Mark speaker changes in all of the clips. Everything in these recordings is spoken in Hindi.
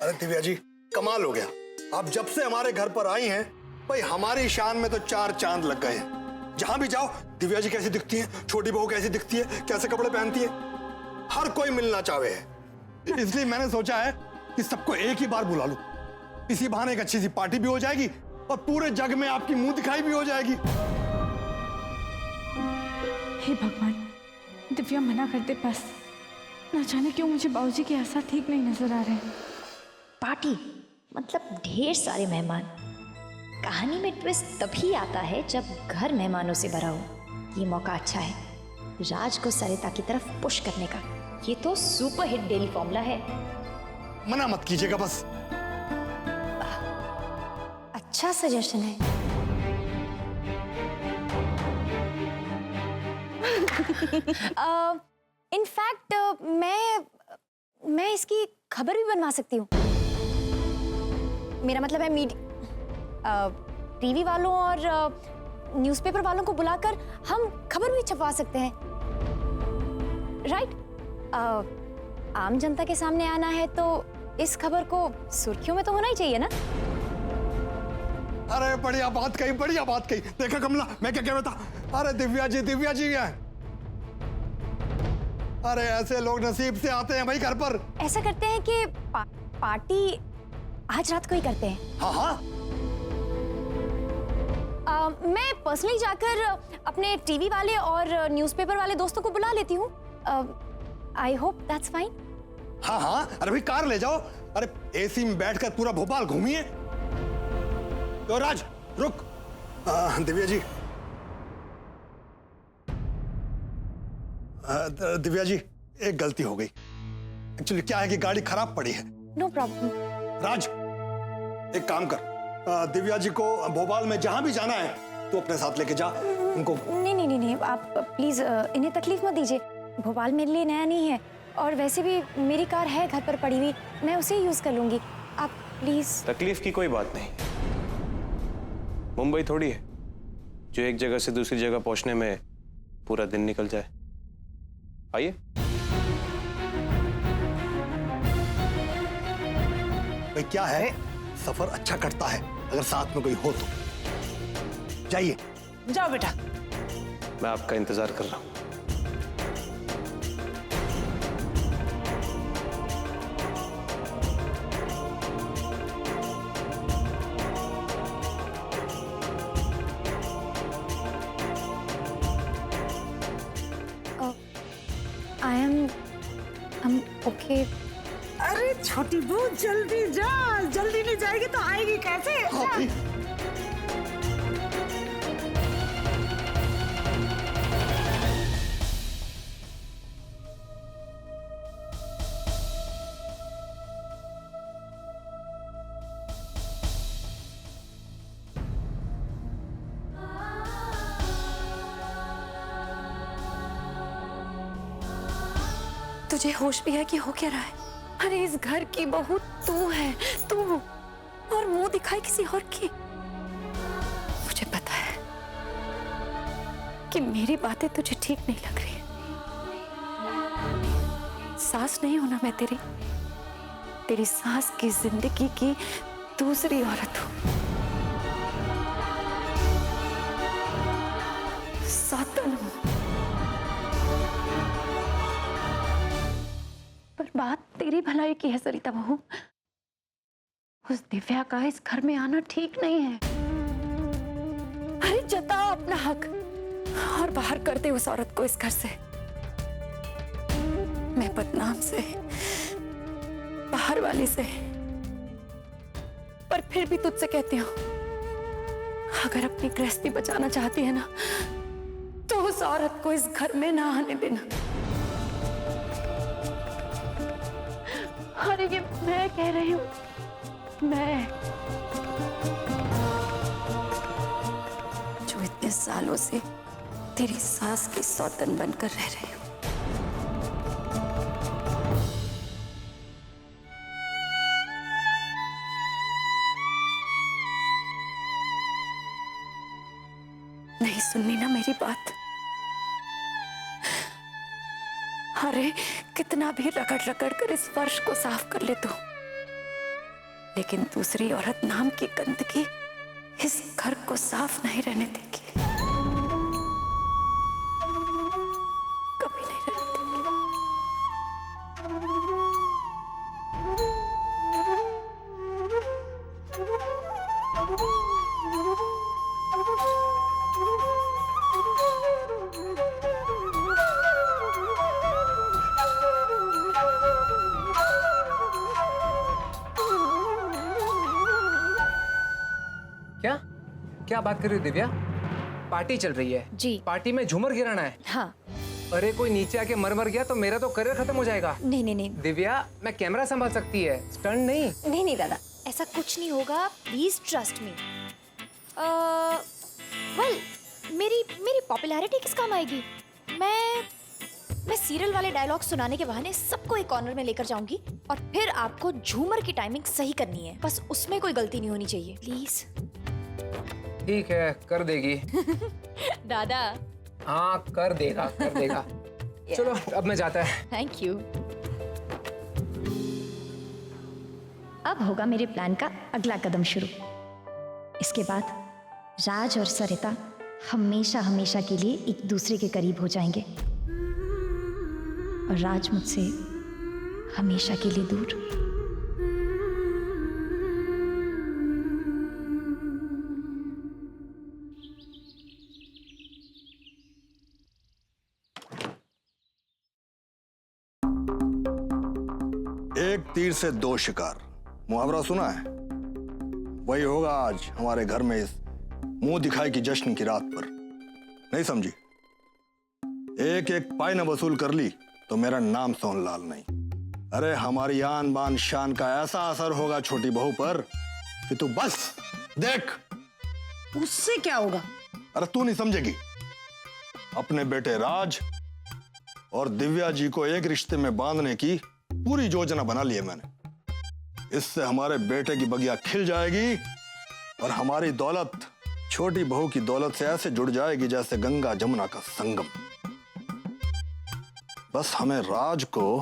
Speaker 1: अरे दिव्या जी कमाल हो गया, आप जब से हमारे घर पर आई हैं भाई हमारी शान में तो 4 चांद लग गए हैं। जहां भी जाओ दिव्या जी कैसी दिखती है, छोटी बहू कैसी दिखती है, कैसे कपड़े पहनती है, हर कोई मिलना चाहे है। इसलिए मैंने सोचा है कि सबको एक ही बार बुला लूं, इसी बहाने एक अच्छी सी पार्टी भी हो जाएगी और पूरे जग में आपकी मुंह दिखाई भी हो जाएगी।
Speaker 2: हे भगवान, दिव्या मना कर दे बस। ना जाने क्यों मुझे बाबूजी के आसार ठीक नहीं नजर आ रहे हैं।
Speaker 3: पार्टी मतलब ढेर सारे मेहमान। कहानी में ट्विस्ट तभी आता है जब घर मेहमानों से भरा हो। ये मौका अच्छा है राज को सरिता की तरफ पुश करने का। ये तो सुपर हिट डेली फॉर्मूला है।
Speaker 1: मना मत कीजिएगा बस।
Speaker 3: अच्छा सजेशन है। इनफैक्ट मैं इसकी खबर भी बनवा सकती हूँ। मेरा मतलब है टीवी वालों और न्यूज़पेपर वालों को बुलाकर हम खबर भी छपवा सकते हैं, राइट? आम जनता के सामने आना है तो इस खबर को सुर्खियों में तो होना ही चाहिए ना।
Speaker 1: अरे बढ़िया बात कही, बढ़िया बात कही। देखा कमला मैं क्या कह रहा था। अरे दिव्या जी है। अरे ऐसे लोग नसीब से आते हैं भाई घर पर।
Speaker 3: ऐसा करते हैं कि पार्टी आज रात को ही करते हैं।
Speaker 1: हाँ हाँ
Speaker 3: मैं पर्सनली जाकर अपने टीवी वाले और न्यूज़पेपर वाले दोस्तों को बुला लेती हूँ। I hope that's fine.
Speaker 1: हाँ हाँ अरे भाई कार ले जाओ। अरे एसी में बैठकर पूरा भोपाल घूमिए। तो राज रुक। दिव्या जी दिव्या जी एक गलती हो गई। एक्चुअली क्या है कि गाड़ी खराब पड़ी है।
Speaker 3: No problem.
Speaker 1: राज एक काम कर, दिव्या जी को भोपाल में जहां भी जाना है तो अपने साथ लेके जा उनको।
Speaker 3: नहीं आप प्लीज इन्हें तकलीफ मत दीजिए। भोपाल मेरे लिए नया नहीं है और वैसे भी मेरी कार है घर पर पड़ी हुई, मैं उसे यूज कर लूंगी। आप प्लीज।
Speaker 4: तकलीफ की कोई बात नहीं। मुंबई थोड़ी है जो एक जगह से दूसरी जगह पहुंचने में पूरा दिन निकल जाए। आइए।
Speaker 1: भाई क्या है, सफर अच्छा कटता है अगर साथ में कोई हो तो। जाइए।
Speaker 5: जाओ बेटा।
Speaker 4: मैं आपका इंतजार कर रहा हूं।
Speaker 3: I'm okay।
Speaker 5: अरे छोटी बहू जल्दी जा, जल्दी नहीं जाएगी तो आएगी कैसे?
Speaker 1: हाँ भाई।
Speaker 2: तुझे होश भी है कि हो क्या रहा है? अरे इस घर की बहू तू है, तू, और मुंह दिखाई किसी और की। मुझे पता है कि मेरी बातें तुझे ठीक नहीं लग रही। सास नहीं हूं ना मैं तेरी सास की जिंदगी की दूसरी औरत हूं। सौतन हूं। पर बात तेरी भलाई की है सरिता बहू। उस दिव्या का इस घर में आना ठीक नहीं है। अरे जताओ अपना हक और बाहर कर दे उस औरत को इस घर से। मैं बदनाम से, बाहर वाली से, पर फिर भी तुझसे कहती हूं, अगर अपनी गृहस्थी बचाना चाहती है ना तो उस औरत को इस घर में ना आने देना। अरे ये मैं कह रही हूं, मैं जो इतने सालों से तेरी सास की सौतन बनकर रह रही हूं। नहीं सुननी ना मेरी बात? अरे कितना भी रगड़ रगड़ कर इस फर्श को साफ कर ले तू, लेकिन दूसरी औरत नाम की गंदगी इस घर को साफ नहीं रहने देगी, कभी नहीं रहने देगी।
Speaker 6: क्या क्या बात कर रही हो दिव्या? पार्टी चल रही है
Speaker 3: जी।
Speaker 6: पार्टी में झूमर गिराना है?
Speaker 3: हाँ।
Speaker 6: अरे कोई नीचे आके मर गया तो मेरा तो करियर खत्म हो जाएगा।
Speaker 3: नहीं नहीं नहीं
Speaker 6: दिव्या मैं कैमरा संभाल सकती है, स्टंट नहीं।
Speaker 3: नहीं नहीं दादा, ऐसा कुछ नहीं होगा, प्लीज ट्रस्ट मी। वेल, मेरी मेरी पॉपुलैरिटी किस काम आएगी? मैं सीरियल वाले डायलॉग सुनाने के बहाने सबको एक कॉर्नर में लेकर जाऊंगी और फिर आपको झूमर की टाइमिंग सही करनी है, बस उसमें कोई गलती नहीं होनी चाहिए, प्लीज।
Speaker 6: ठीक है, कर देगी।
Speaker 3: दादा।
Speaker 6: हाँ कर देगा, कर देगा। चलो अब मैं जाता है।
Speaker 3: Thank you. अब होगा मेरे प्लान का अगला कदम शुरू। इसके बाद राज और सरिता हमेशा हमेशा के लिए एक दूसरे के करीब हो जाएंगे और राज मुझसे हमेशा के लिए दूर।
Speaker 1: एक तीर से दो शिकार, मुहावरा सुना है? वही होगा आज हमारे घर में इस मुंह दिखाई की जश्न की रात पर। नहीं समझी? एक एक पाई न वसूल कर ली तो मेरा नाम सोनलाल नहीं। अरे हमारी आन बान शान का ऐसा असर होगा छोटी बहू पर कि तू बस देख।
Speaker 5: उससे क्या होगा?
Speaker 1: अरे तू नहीं समझेगी। अपने बेटे राज और दिव्या जी को एक रिश्ते में बांधने की पूरी योजना बना ली है मैंने। इससे हमारे बेटे की बगिया खिल जाएगी और हमारी दौलत छोटी बहू की दौलत से ऐसे जुड़ जाएगी जैसे गंगा जमुना का संगम। बस हमें राज को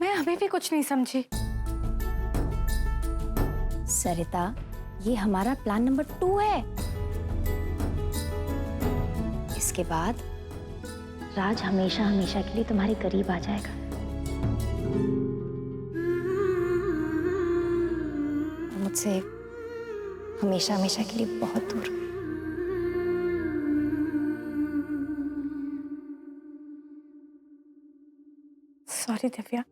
Speaker 2: मैं अभी भी कुछ नहीं समझी।
Speaker 3: सरिता, ये हमारा प्लान नंबर 2 है। इसके बाद राज हमेशा हमेशा के लिए तुम्हारे करीब आ जाएगा। और मुझसे हमेशा हमेशा के लिए बहुत दूर।
Speaker 2: सॉरी दिव्या,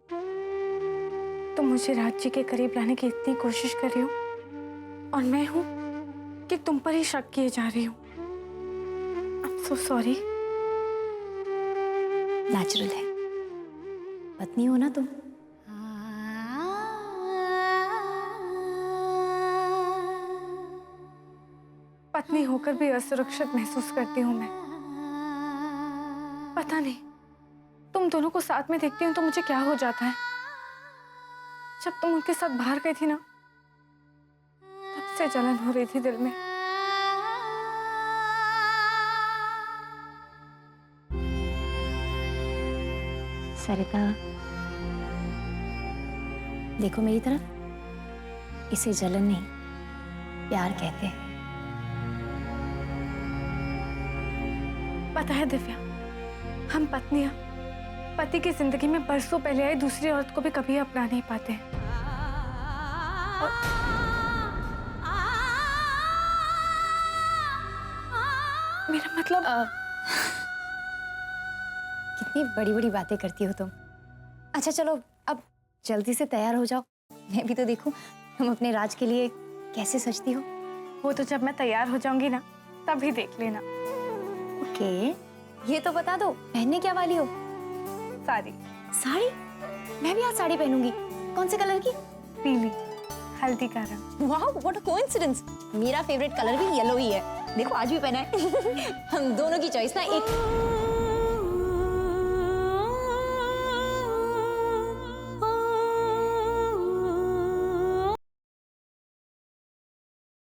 Speaker 2: तुम मुझे राज जी के करीब लाने की इतनी कोशिश कर रही हो और मैं हूं कि तुम पर ही शक किए जा रही हूँ। I'm so sorry।
Speaker 3: नेचुरल है, पत्नी हो ना तुम।
Speaker 2: पत्नी होकर भी असुरक्षित महसूस करती हूँ मैं। पता नहीं, तुम दोनों को साथ में देखती हूँ तो मुझे क्या हो जाता है। जब तुम उनके साथ बाहर गई थी ना, तब से जलन हो रही थी दिल में।
Speaker 3: सरिता, देखो मेरी तरफ, इसे जलन नहीं प्यार कहते हैं।
Speaker 2: पता है दिव्या, हम पत्नियां पति की जिंदगी में बरसों पहले आई दूसरी औरत को भी कभी अपना नहीं पाते हैं। मेरा मतलब
Speaker 3: कितनी बड़ी बड़ी बातें करती हो तुम। अच्छा चलो, अब जल्दी से तैयार हो जाओ, मैं भी तो देखूं तुम अपने राज के लिए कैसे सजती हो।
Speaker 2: वो तो जब मैं तैयार हो जाऊंगी ना, तभी देख लेना।
Speaker 3: ओके, ये तो बता दो पहनने क्या वाली हो?
Speaker 2: साड़ी।
Speaker 3: साड़ी? मैं भी आज साड़ी पहनूंगी। कौन से कलर की?
Speaker 2: पीली, हल्दी का रंग।
Speaker 3: वाह, व्हाट अ कोइंसिडेंस। मेरा फेवरेट कलर भी येलो ही है। देखो आज भी पहना है। हम दोनों की चॉइस ना एक